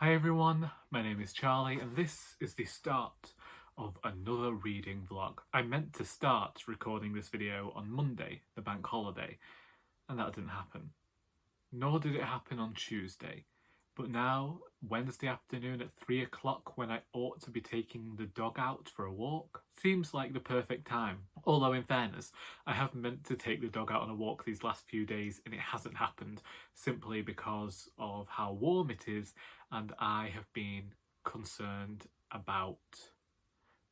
Hi everyone, my name is Charlie and this is the start of another reading vlog. I meant to start recording this video on Monday, the bank holiday, and that didn't happen. Nor did it happen on Tuesday. But now, Wednesday afternoon at 3 o'clock, when I ought to be taking the dog out for a walk, seems like the perfect time. Although in fairness, I have meant to take the dog out on a walk these last few days and it hasn't happened simply because of how warm it is, and I have been concerned about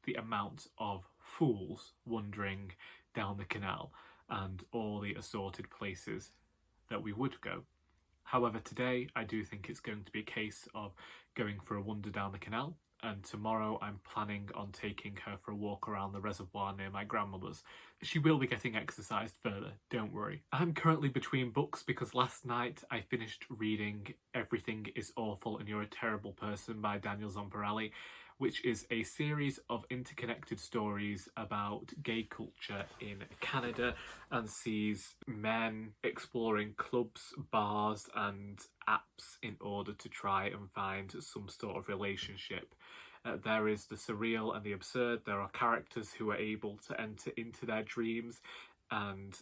the amount of fools wandering down the canal and all the assorted places that we would go. However, today I do think it's going to be a case of going for a wander down the canal, and tomorrow I'm planning on taking her for a walk around the reservoir near my grandmother's. She will be getting exercised further, don't worry. I'm currently between books because last night I finished reading Everything is Awful and You're a Terrible Person by Daniel Zomparelli, which is a series of interconnected stories about gay culture in Canada and sees men exploring clubs, bars and apps in order to try and find some sort of relationship. There is the surreal and the absurd. There are characters who are able to enter into their dreams, and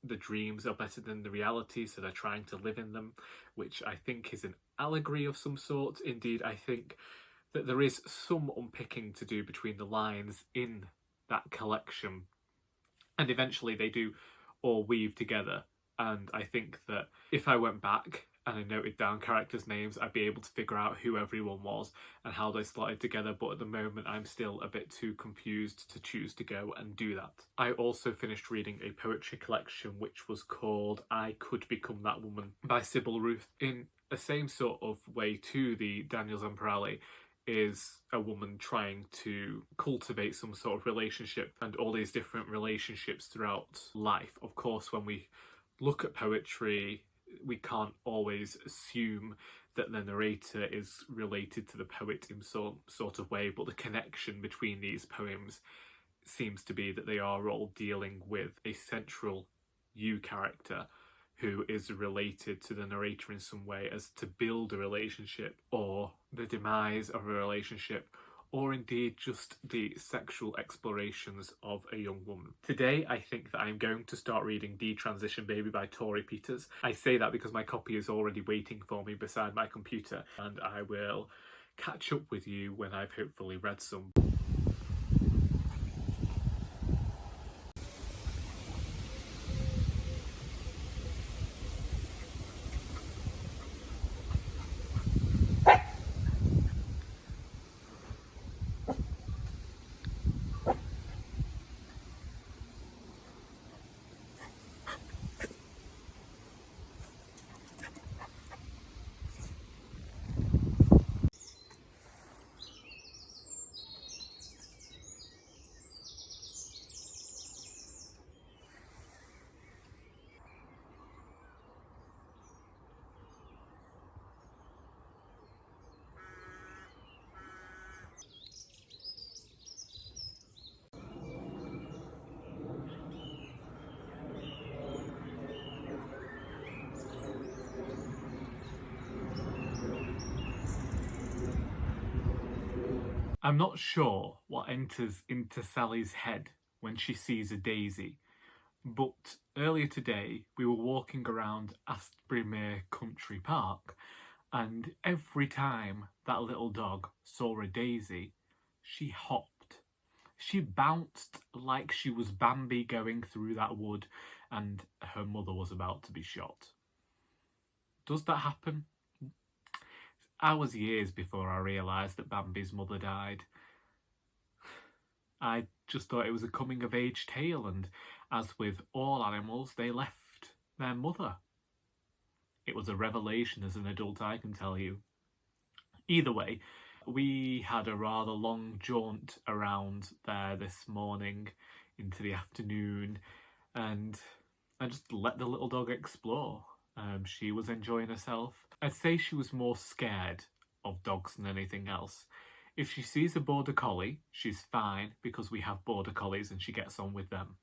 the dreams are better than the reality, so they're trying to live in them, which I think is an allegory of some sort. Indeed, I think that there is some unpicking to do between the lines in that collection, and eventually they do all weave together. And I think that if I went back and I noted down characters' names, I'd be able to figure out who everyone was and how they slotted together, but at the moment I'm still a bit too confused to choose to go and do that. I also finished reading a poetry collection which was called I Could Become That Woman by Sibyl, Ruth. In the same sort of way to the Daniel Zomparelli, is a woman trying to cultivate some sort of relationship and all these different relationships throughout life. Of course, when we look at poetry, we can't always assume that the narrator is related to the poet in some sort of way, but the connection between these poems seems to be that they are all dealing with a central you character who is related to the narrator in some way, as to build a relationship or the demise of a relationship, or indeed just the sexual explorations of a young woman. Today I think that I'm going to start reading Detransition Baby by Torrey. I say that because my copy is already waiting for me beside my computer, and I will catch up with you when I've hopefully read some. I'm not sure what enters into Sally's head when she sees a daisy, but earlier today we were walking around Asprey Country Park, and every time that little dog saw a daisy, she hopped. She bounced like she was Bambi going through that wood and her mother was about to be shot. Does that happen? Hours, years before I realised that Bambi's mother died. I just thought it was a coming-of-age tale, and as with all animals, they left their mother. It was a revelation as an adult, I can tell you. Either way, we had a rather long jaunt around there this morning into the afternoon, and I just let the little dog explore. She was enjoying herself. I'd say she was more scared of dogs than anything else. If she sees a border collie, she's fine because we have border collies and she gets on with them.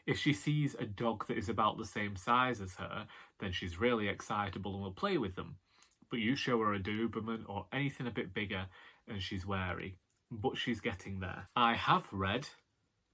If she sees a dog that is about the same size as her, then she's really excitable and will play with them. but you show her a Doberman or anything a bit bigger and she's wary. But she's getting there. I have read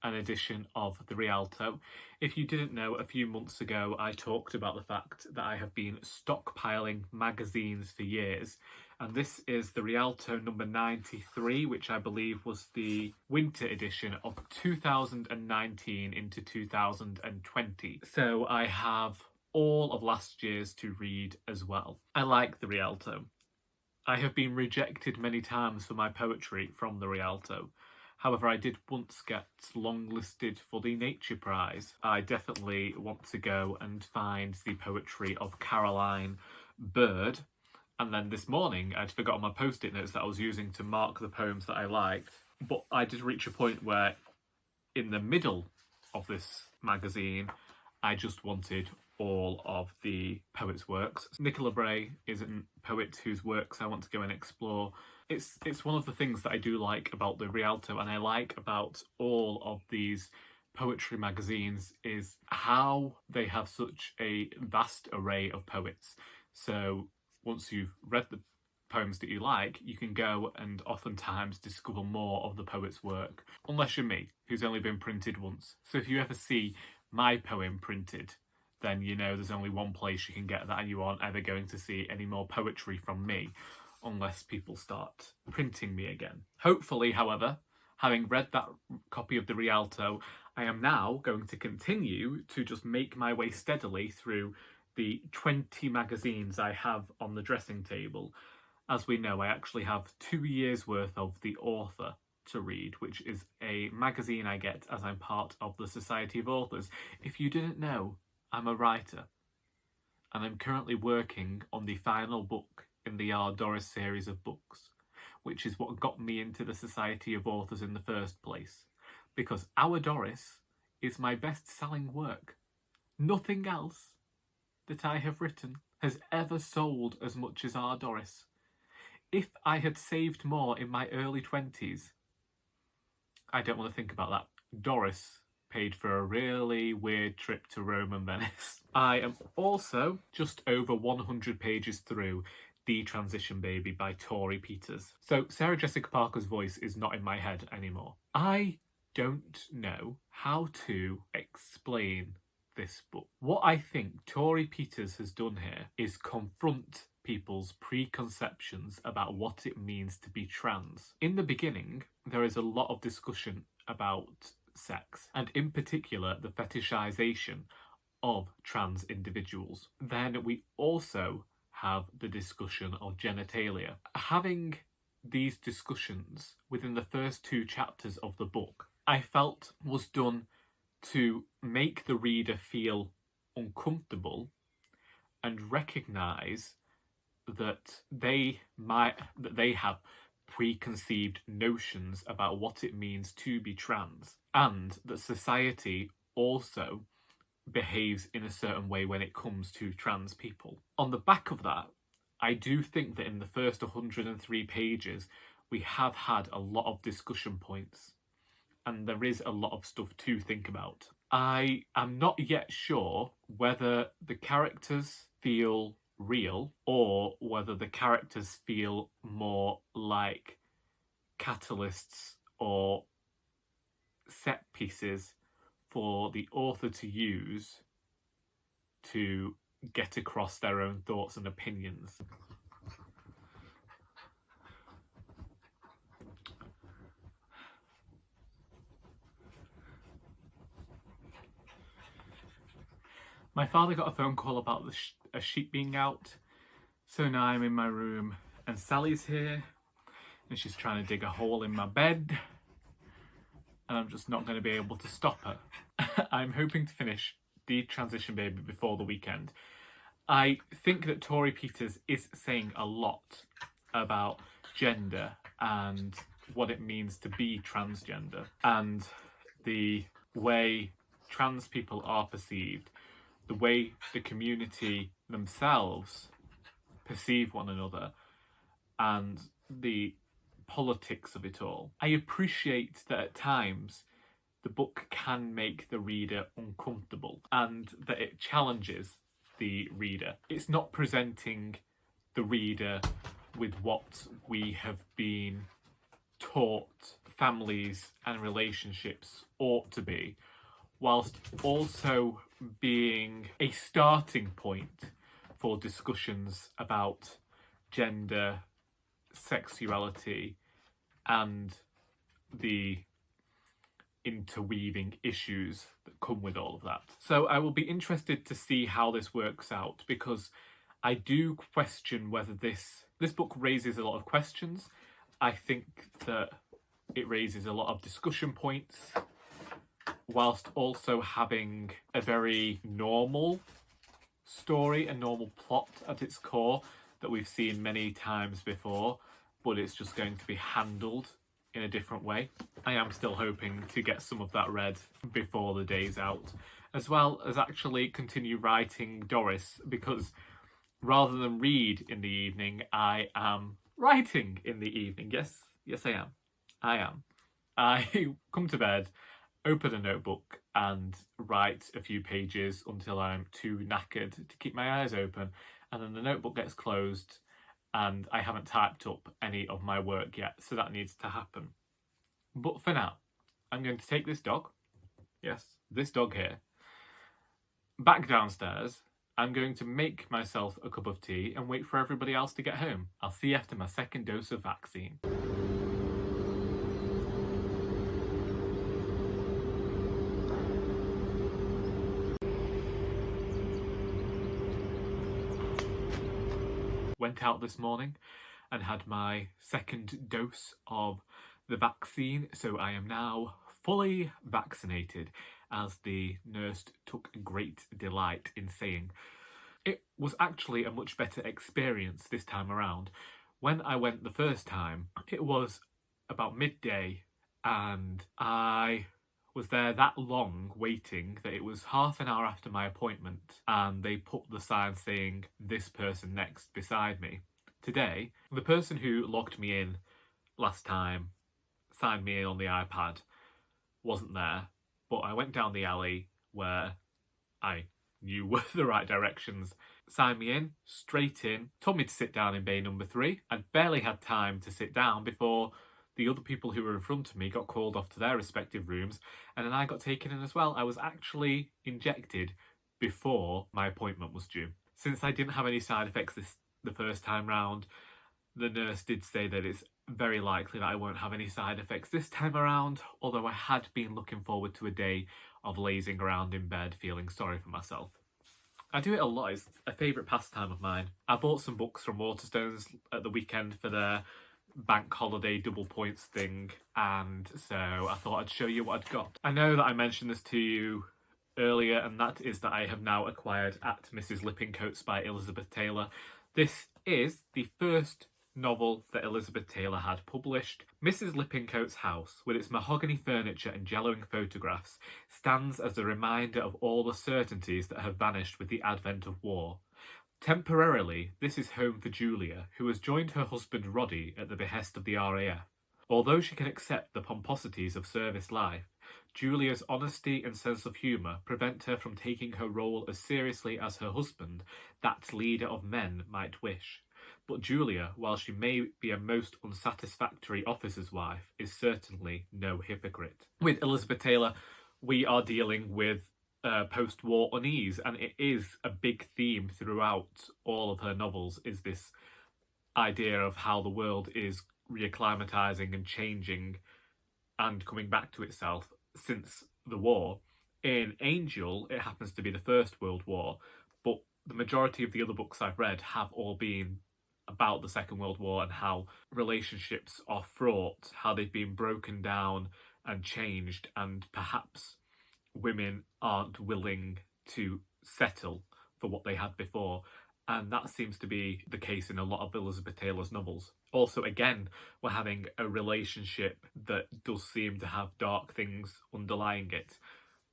an edition of the Rialto. If you didn't know, a few months ago I talked about the fact that I have been stockpiling magazines for years, and this is the Rialto number 93, which I believe was the winter edition of 2019 into 2020. So I have all of last year's to read as well. I like the Rialto. I have been rejected many times for my poetry from the Rialto. However, I did once get longlisted for the Nature Prize. I definitely want to go and find the poetry of Caroline Bird. And then this morning, I'd forgotten my post-it notes that I was using to mark the poems that I liked. But I did reach a point where, in the middle of this magazine, I just wanted all of the poet's works. Nicola Bray is a poet whose works I want to go and explore. It's one of the things that I do like about the Rialto, and I like about all of these poetry magazines, is how they have such a vast array of poets. So once you've read the poems that you like, you can go and oftentimes discover more of the poet's work. Unless you're me, who's only been printed once. So if you ever see my poem printed, then you know there's only one place you can get that, and you aren't ever going to see any more poetry from me unless people start printing me again. Hopefully, however, having read that copy of the Rialto, I am now going to continue to just make my way steadily through the 20 magazines I have on the dressing table. As we know, I actually have 2 years worth of The Author to read, which is a magazine I get as I'm part of the Society of Authors. If you didn't know, I'm a writer, and I'm currently working on the final book in the Our Doris series of books, which is what got me into the Society of Authors in the first place, because Our Doris is my best-selling work. Nothing else that I have written has ever sold as much as Our Doris. If I had saved more in my early 20s, I don't want to think about that. Doris paid for a really weird trip to Rome and Venice. I am also just over 100 pages through Detransition Baby by Torrey Peters. So Sarah Jessica Parker's voice is not in my head anymore. I don't know how to explain this book. What I think Torrey Peters has done here is confront people's preconceptions about what it means to be trans. In the beginning, there is a lot of discussion about sex, and in particular the fetishization of trans individuals. Then we also have the discussion of genitalia. Having these discussions within the first 2 chapters of the book, I felt was done to make the reader feel uncomfortable and recognise that they have preconceived notions about what it means to be trans, and that society also behaves in a certain way when it comes to trans people. On the back of that, I do think that in the first 103 pages, we have had a lot of discussion points, and there is a lot of stuff to think about. I am not yet sure whether the characters feel real or whether the characters feel more like catalysts or set pieces for the author to use to get across their own thoughts and opinions. My father got a phone call about a sheep being out, so now I'm in my room and Sally's here and she's trying to dig a hole in my bed, and I'm just not going to be able to stop her. I'm hoping to finish Detransition Baby before the weekend. I think that Torrey Peters is saying a lot about gender and what it means to be transgender and the way trans people are perceived, the way the community themselves perceive one another, and the politics of it all. I appreciate that at times the book can make the reader uncomfortable and that it challenges the reader. It's not presenting the reader with what we have been taught families and relationships ought to be, whilst also being a starting point for discussions about gender, sexuality, and the interweaving issues that come with all of that. So I will be interested to see how this works out, because I do question whether this book raises a lot of questions. I think that it raises a lot of discussion points, whilst also having a very normal story, a normal plot at its core that we've seen many times before, but it's just going to be handled in a different way. I am still hoping to get some of that read before the day's out, as well as actually continue writing Doris, because rather than read in the evening, I am writing in the evening. Yes, I am. I come to bed, open a notebook and write a few pages until I'm too knackered to keep my eyes open, and then the notebook gets closed and I haven't typed up any of my work yet, so that needs to happen. But for now, I'm going to take this dog, yes, this dog here, back downstairs. I'm going to make myself a cup of tea and wait for everybody else to get home. I'll see you after my second dose of vaccine. Went out this morning and had my second dose of the vaccine, so I am now fully vaccinated, as the nurse took great delight in saying. It was actually a much better experience this time around. When I went the first time, it was about midday and I was there that long waiting that it was half an hour after my appointment and they put the sign saying this person next beside me. Today, the person who logged me in last time, signed me in on the iPad, wasn't there, but I went down the alley where I knew were the right directions, signed me in, straight in, told me to sit down in bay number 3. I'd barely had time to sit down before the other people who were in front of me got called off to their respective rooms, and then I got taken in as well. I was actually injected before my appointment was due. Since I didn't have any side effects the first time round, the nurse did say that it's very likely that I won't have any side effects this time around, although I had been looking forward to a day of lazing around in bed feeling sorry for myself. I do it a lot, it's a favourite pastime of mine. I bought some books from Waterstones at the weekend for their bank holiday double points thing, and so I thought I'd show you what I'd got. I know that I mentioned this to you earlier, and that is that I have now acquired At Mrs. Lippincote's by Elizabeth Taylor. This is the first novel that Elizabeth Taylor had published. Mrs. Lippincote's house, with its mahogany furniture and yellowing photographs, stands as a reminder of all the certainties that have vanished with the advent of war. Temporarily, this is home for Julia, who has joined her husband Roddy at the behest of the RAF. Although she can accept the pomposities of service life, Julia's honesty and sense of humour prevent her from taking her role as seriously as her husband, that leader of men, might wish. But Julia, while she may be a most unsatisfactory officer's wife, is certainly no hypocrite. With Elizabeth Taylor, we are dealing with post-war unease, and it is a big theme throughout all of her novels, is this idea of how the world is reacclimatising and changing and coming back to itself since the war. In Angel, it happens to be the First World War, but the majority of the other books I've read have all been about the Second World War and how relationships are fraught, how they've been broken down and changed, and perhaps women aren't willing to settle for what they had before. And that seems to be the case in a lot of Elizabeth Taylor's novels. Also, again, we're having a relationship that does seem to have dark things underlying it.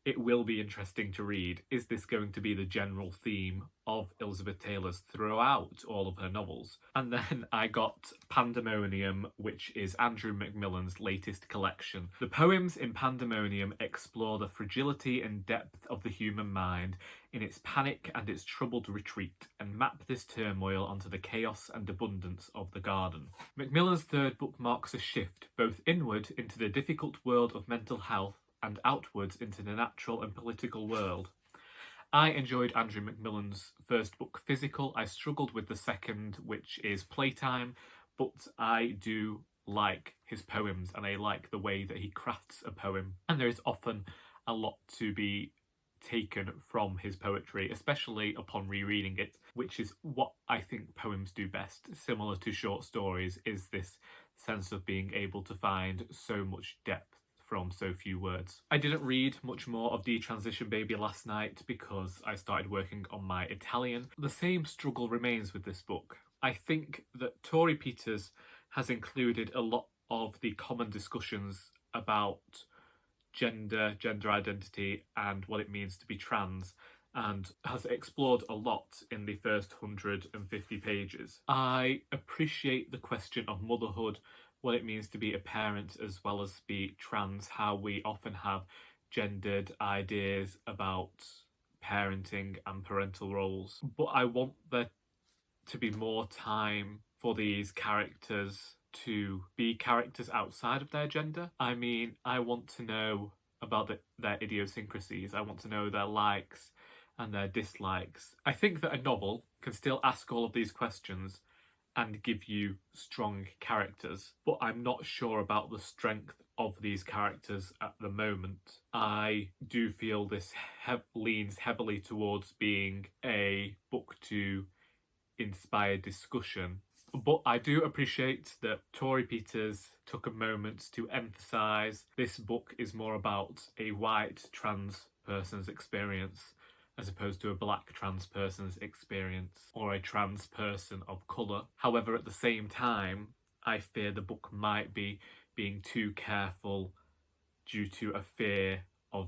it will be interesting to read. Is this going to be the general theme of Elizabeth Taylor's throughout all of her novels? And then I got Pandemonium, which is Andrew McMillan's latest collection. The poems in Pandemonium explore the fragility and depth of the human mind in its panic and its troubled retreat, and map this turmoil onto the chaos and abundance of the garden. McMillan's third book marks a shift, both inward into the difficult world of mental health and outwards into the natural and political world. I enjoyed Andrew McMillan's first book, Physical. I struggled with the second, which is Playtime, but I do like his poems and I like the way that he crafts a poem. And there is often a lot to be taken from his poetry, especially upon rereading it, which is what I think poems do best, similar to short stories, is this sense of being able to find so much depth from so few words. I didn't read much more of Detransition Baby last night because I started working on my Italian. The same struggle remains with this book. I think that Torrey Peters has included a lot of the common discussions about gender identity and what it means to be trans, and has explored a lot in the first 150 pages. I appreciate the question of motherhood, what it means to be a parent as well as be trans, how we often have gendered ideas about parenting and parental roles. But I want there to be more time for these characters to be characters outside of their gender. I mean, I want to know about their idiosyncrasies. I want to know their likes and their dislikes. I think that a novel can still ask all of these questions and give you strong characters, but I'm not sure about the strength of these characters at the moment. I do feel this leans heavily towards being a book to inspire discussion, but I do appreciate that Torrey Peters took a moment to emphasise this book is more about a white trans person's experience as opposed to a black trans person's experience or a trans person of colour. However, at the same time, I fear the book might be being too careful due to a fear of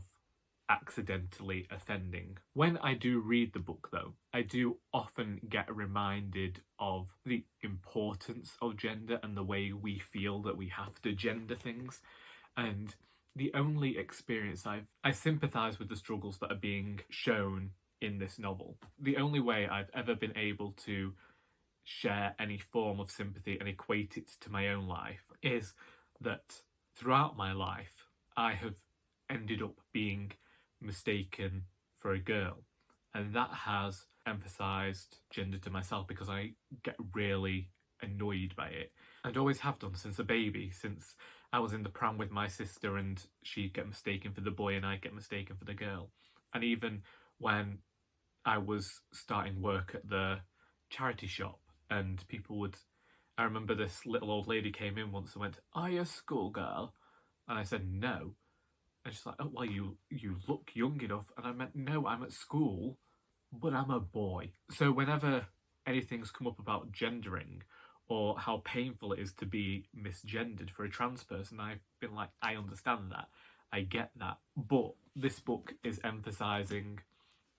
accidentally offending. When I do read the book, though, I do often get reminded of the importance of gender and the way we feel that we have to gender things. And the only experience I sympathise with the struggles that are being shown in this novel. The only way I've ever been able to share any form of sympathy and equate it to my own life is that throughout my life I have ended up being mistaken for a girl, and that has emphasised gender to myself because I get really annoyed by it, and always have done since a baby, since I was in the pram with my sister and she'd get mistaken for the boy and I'd get mistaken for the girl. And even when I was starting work at the charity shop and people would, I remember this little old lady came in once and went, "Are you a schoolgirl?" And I said, "No." And she's like, "Oh, well, you look young enough." And I meant, "No, I'm at school, but I'm a boy." So whenever anything's come up about gendering or how painful it is to be misgendered for a trans person, I've been like, I understand that, I get that. But this book is emphasising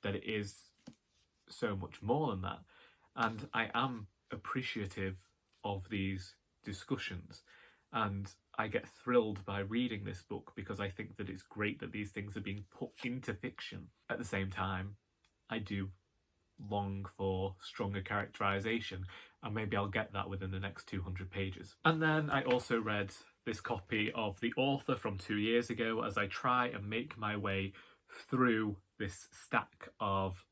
that it is so much more than that. And I am appreciative of these discussions. And I get thrilled by reading this book because I think that it's great that these things are being put into fiction. At the same time, I do long for stronger characterisation, and maybe I'll get that within the next 200 pages. And then I also read this copy of The Author from 2 years ago as I try and make my way through this stack of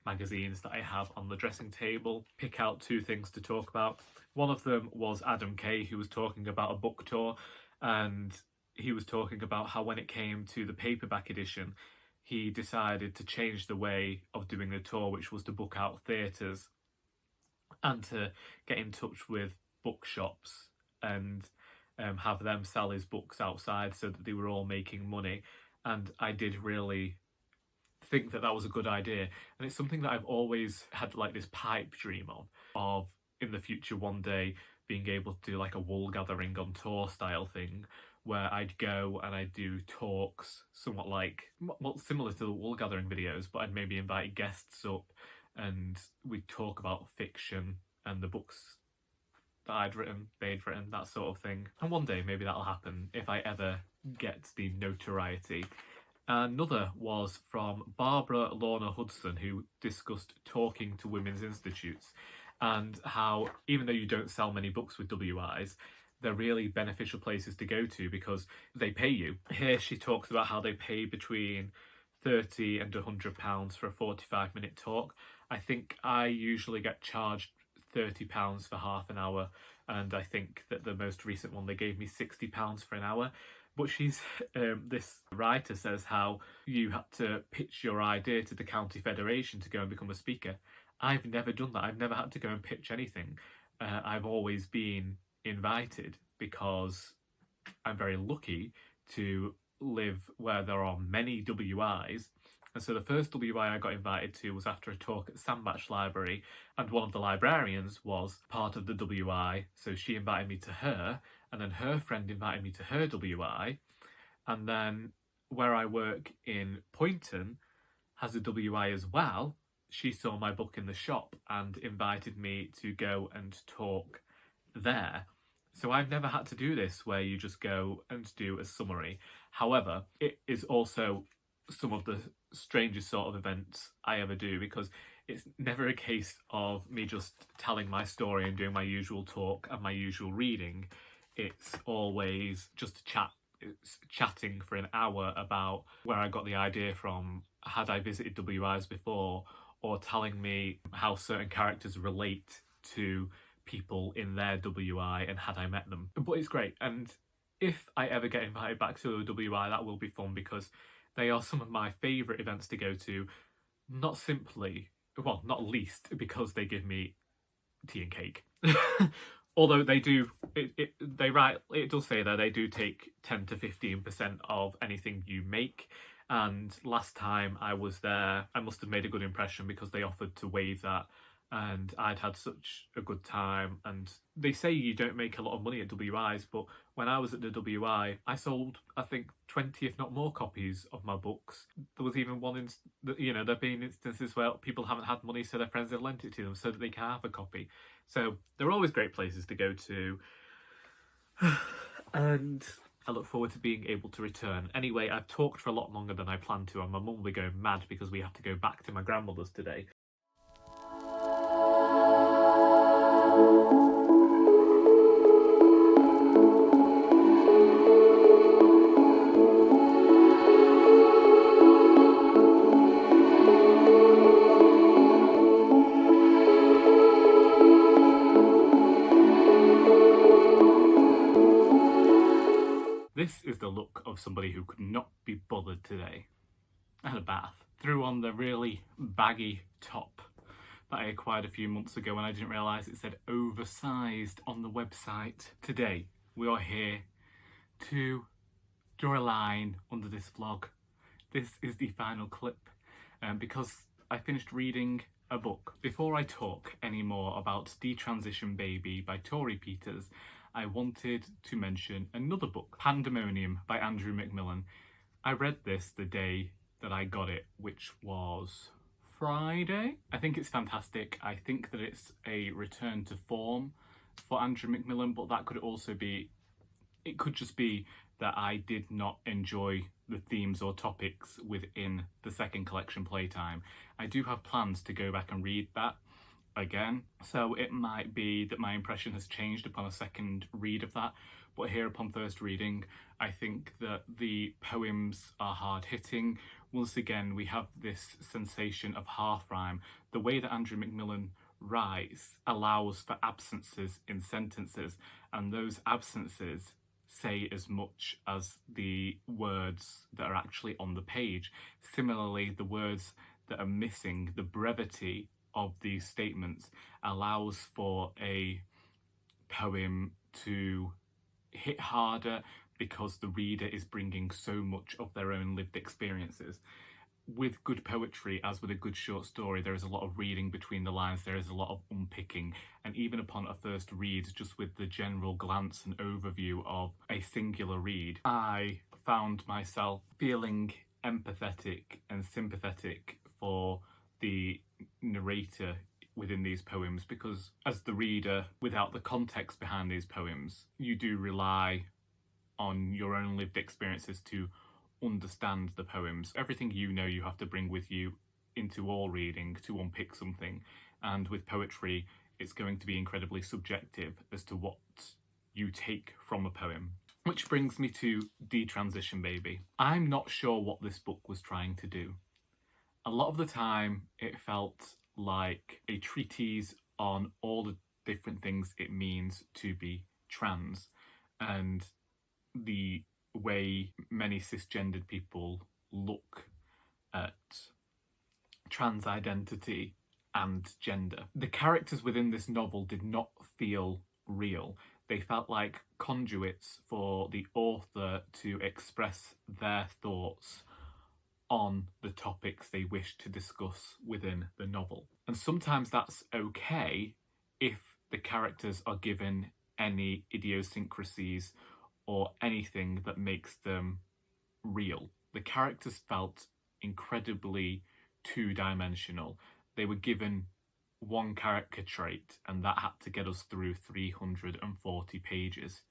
magazines that I have on the dressing table, pick out 2 things to talk about. One of them was Adam Kay, who was talking about a book tour, and he was talking about how when it came to the paperback edition, he decided to change the way of doing the tour, which was to book out theatres and to get in touch with bookshops and have them sell his books outside so that they were all making money. And I did really think that that was a good idea. And it's something that I've always had like this pipe dream of in the future one day being able to do like a wool gathering on tour style thing, where I'd go and I'd do talks, somewhat like, well, similar to the wool gathering videos, but I'd maybe invite guests up and we'd talk about fiction and the books that I'd written, they'd written, that sort of thing. And one day maybe that'll happen if I ever get the notoriety. Another was from Barbara Lorna Hudson, who discussed talking to women's institutes and how, even though you don't sell many books with WIs, they're really beneficial places to go to because they pay you. Here she talks about how they pay between £30 and £100 for a 45-minute talk. I think I usually get charged £30 for half an hour, and I think that the most recent one they gave me £60 for an hour. But this writer says how you had to pitch your idea to the county federation to go and become a speaker. I've never done that. I've never had to go and pitch anything. I've always been invited because I'm very lucky to live where there are many WIs. And so the first WI I got invited to was after a talk at Sandbach Library, and one of the librarians was part of the WI, so she invited me to her, and then her friend invited me to her WI, and then where I work in Poynton has a WI as well. She saw my book in the shop and invited me to go and talk there. So I've never had to do this where you just go and do a summary. However, it is also some of the strangest sort of events I ever do, because it's never a case of me just telling my story and doing my usual talk and my usual reading. It's always just chatting for an hour about where I got the idea from, had I visited WIs before, or telling me how certain characters relate to people in their WI and had I met them. But it's great, and if I ever get invited back to a WI, that will be fun because they are some of my favourite events to go to, not least because they give me tea and cake. Although they do, it does say that they do take 10 to 15% of anything you make. And last time I was there, I must have made a good impression because they offered to waive that. And I'd had such a good time. And they say you don't make a lot of money at WIs, but when I was at the WI, I sold, I think, 20, if not more copies of my books. There was even one, there have been instances where people haven't had money, so their friends have lent it to them so that they can have a copy. So they're always great places to go to. And I look forward to being able to return. Anyway, I've talked for a lot longer than I planned to, and my mum will be going mad because we have to go back to my grandmother's today. This is the look of somebody who could not be bothered today. I had a bath. Threw on the really baggy top that I acquired a few months ago and I didn't realise it said oversized on the website. Today, we are here to draw a line under this vlog. This is the final clip because I finished reading a book. Before I talk any more about Detransition Baby by Torrey Peters, I wanted to mention another book, Pandemonium by Andrew McMillan. I read this the day that I got it, which was Friday. I think it's fantastic. I think that it's a return to form for Andrew McMillan, but that could also be, it could just be that I did not enjoy the themes or topics within the second collection playtime. I do have plans to go back and read that again, so it might be that my impression has changed upon a second read of that, but here upon first reading I think that the poems are hard-hitting. Once again we have this sensation of half rhyme. The way that Andrew McMillan writes allows for absences in sentences, and those absences say as much as the words that are actually on the page. Similarly, the words that are missing, the brevity of these statements allows for a poem to hit harder because the reader is bringing so much of their own lived experiences. with good poetry, as with a good short story, there is a lot of reading between the lines, there is a lot of unpicking, and even upon a first read, just with the general glance and overview of a singular read, I found myself feeling empathetic and sympathetic for the narrator within these poems, because as the reader, without the context behind these poems, you do rely on your own lived experiences to understand the poems. Everything you know, you have to bring with you into all reading to unpick something. And with poetry, it's going to be incredibly subjective as to what you take from a poem. Which brings me to Detransition, Baby. I'm not sure what this book was trying to do. A lot of the time, it felt like a treatise on all the different things it means to be trans, and the way many cisgendered people look at trans identity and gender. The characters within this novel did not feel real. They felt like conduits for the author to express their thoughts on the topics they wish to discuss within the novel. And sometimes that's okay if the characters are given any idiosyncrasies or anything that makes them real. The characters felt incredibly two-dimensional. They were given one character trait, and that had to get us through 340 pages.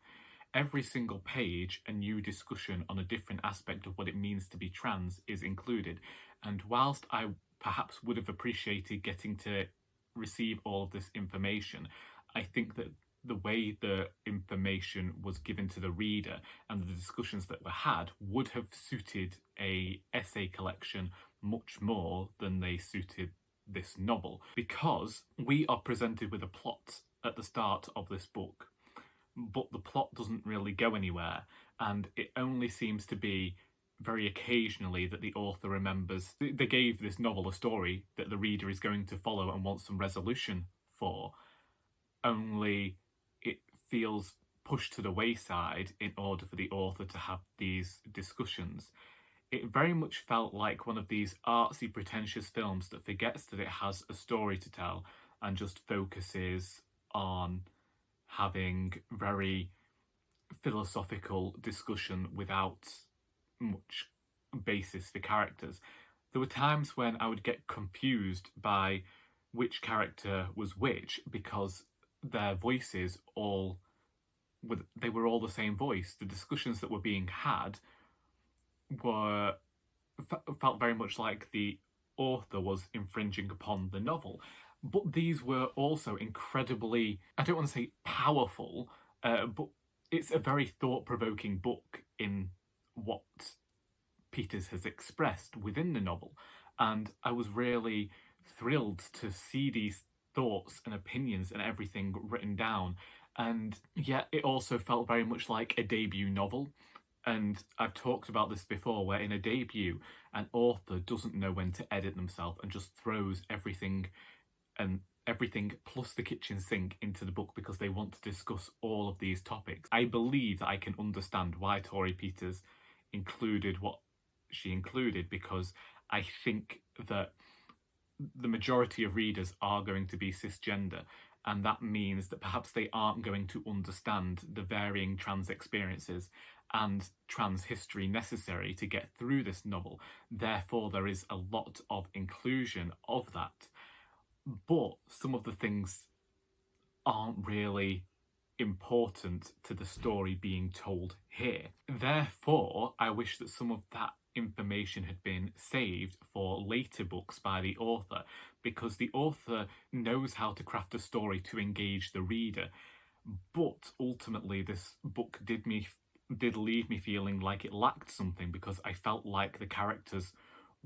Every single page, a new discussion on a different aspect of what it means to be trans is included. And whilst I perhaps would have appreciated getting to receive all of this information, I think that the way the information was given to the reader and the discussions that were had would have suited a essay collection much more than they suited this novel, because we are presented with a plot at the start of this book, but the plot doesn't really go anywhere, and it only seems to be very occasionally that the author remembers they gave this novel a story that the reader is going to follow and want some resolution for, only it feels pushed to the wayside in order for the author to have these discussions. It very much felt like one of these artsy, pretentious films that forgets that it has a story to tell and just focuses on having very philosophical discussion without much basis for characters. There were times when I would get confused by which character was which, because their voices they were all the same voice. The discussions that were being had felt very much like the author was infringing upon the novel. But these were also incredibly, I don't want to say powerful, but it's a very thought-provoking book in what Peters has expressed within the novel. And I was really thrilled to see these thoughts and opinions and everything written down. And yet it also felt very much like a debut novel. And I've talked about this before, where in a debut, an author doesn't know when to edit themselves and just throws everything plus the kitchen sink into the book because they want to discuss all of these topics. I believe that I can understand why Torrey Peters included what she included, because I think that the majority of readers are going to be cisgender, and that means that perhaps they aren't going to understand the varying trans experiences and trans history necessary to get through this novel. Therefore, there is a lot of inclusion of that. But some of the things aren't really important to the story being told here. Therefore, I wish that some of that information had been saved for later books by the author, because the author knows how to craft a story to engage the reader. But ultimately, this book did leave me feeling like it lacked something, because I felt like the characters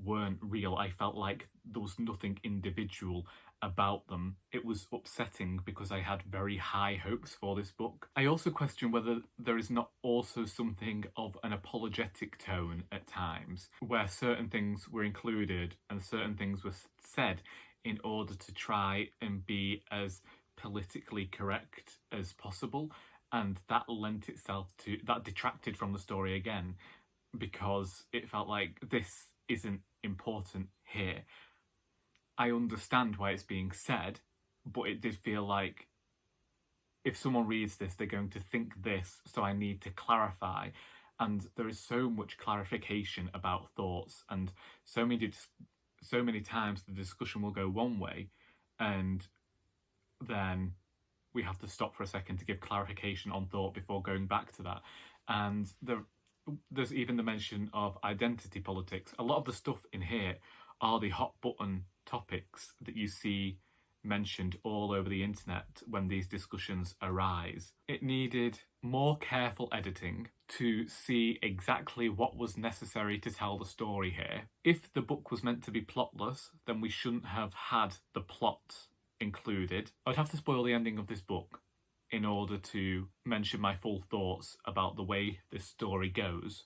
weren't real. I felt like there was nothing individual about them. It was upsetting because I had very high hopes for this book. I also question whether there is not also something of an apologetic tone at times, where certain things were included and certain things were said in order to try and be as politically correct as possible, and that detracted from the story again, because it felt like this isn't important here. I understand why it's being said, but it did feel like if someone reads this, they're going to think this, so I need to clarify. And there is so much clarification about thoughts, and so many times the discussion will go one way, and then we have to stop for a second to give clarification on thought before going back to that. And there's even the mention of identity politics. A lot of the stuff in here are the hot button topics that you see mentioned all over the internet when these discussions arise. It needed more careful editing to see exactly what was necessary to tell the story here. If the book was meant to be plotless, then we shouldn't have had the plot included. I'd have to spoil the ending of this book in order to mention my full thoughts about the way this story goes,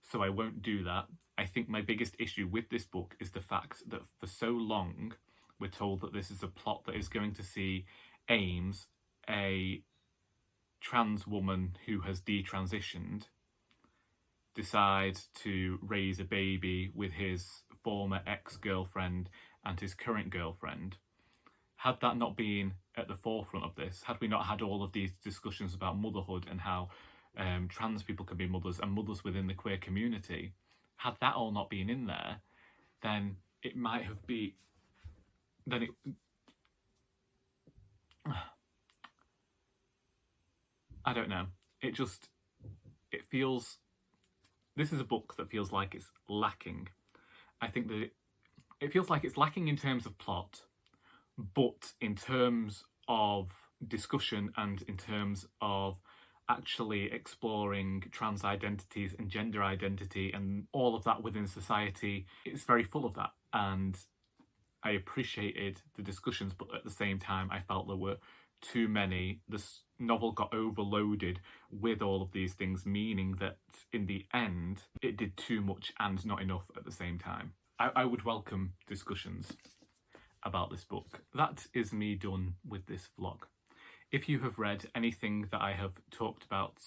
so I won't do that. I think my biggest issue with this book is the fact that for so long we're told that this is a plot that is going to see Ames, a trans woman who has detransitioned, decide to raise a baby with his former ex-girlfriend and his current girlfriend. Had that not been at the forefront of this, had we not had all of these discussions about motherhood and how trans people can be mothers and mothers within the queer community, had that all not been in there, then it might have been... Then it... I don't know. It feels... This is a book that feels like it's lacking. I think that it feels like it's lacking in terms of plot, but in terms of discussion and in terms of actually exploring trans identities and gender identity and all of that within society, it's very full of that. And I appreciated the discussions, but at the same time, I felt there were too many. This novel got overloaded with all of these things, meaning that in the end, it did too much and not enough at the same time. I would welcome discussions about this book. That is me done with this vlog. If you have read anything that I have talked about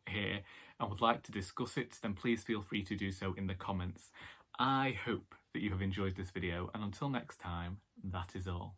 here and would like to discuss it, then please feel free to do so in the comments. I hope that you have enjoyed this video, and until next time, that is all.